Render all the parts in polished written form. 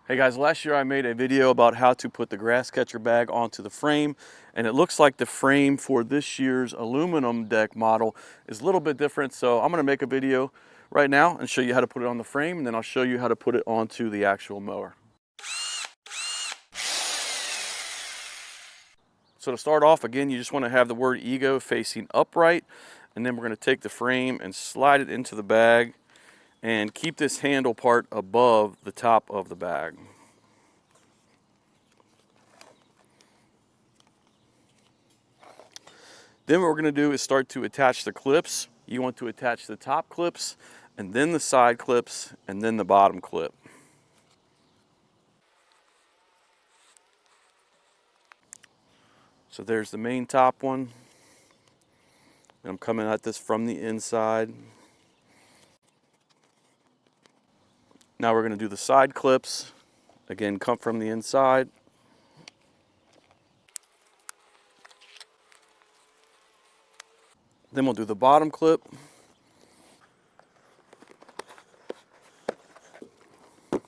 Hey guys, last year I made a video about how to put the grass catcher bag onto the frame, and it looks like the frame for this year's aluminum deck model is a little bit different. So I'm going to make a video right now and show you how to put it on the frame, and then I'll show you how to put it onto the actual mower. So to start off, again, you just want to have the word ego facing upright, and then we're going to take the frame and slide it into the bag and keep this handle part above the top of the bag. Then what we're going to do is start to attach the clips. You want to attach the top clips, and then the side clips, and then the bottom clip. So there's the main top one. And I'm coming at this from the inside. Now we're going to do the side clips. Again, come from the inside. Then we'll do the bottom clip. And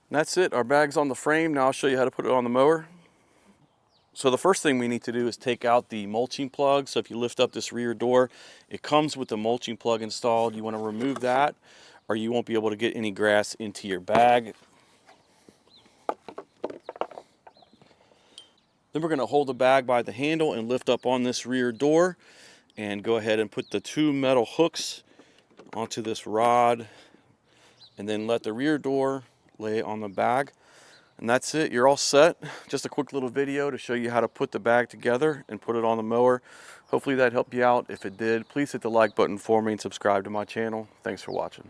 that's it. Our bag's on the frame. Now I'll show you how to put it on the mower. So the first thing we need to do is take out the mulching plug. So if you lift up this rear door, it comes with the mulching plug installed. You want to remove that, or you won't be able to get any grass into your bag. Then we're going to hold the bag by the handle and lift up on this rear door and go ahead and put the two metal hooks onto this rod, and then let the rear door lay on the bag. And that's it, you're all set. Just a quick little video to show you how to put the bag together and put it on the mower. Hopefully that helped you out. If it did, please hit the like button for me and subscribe to my channel. Thanks for watching.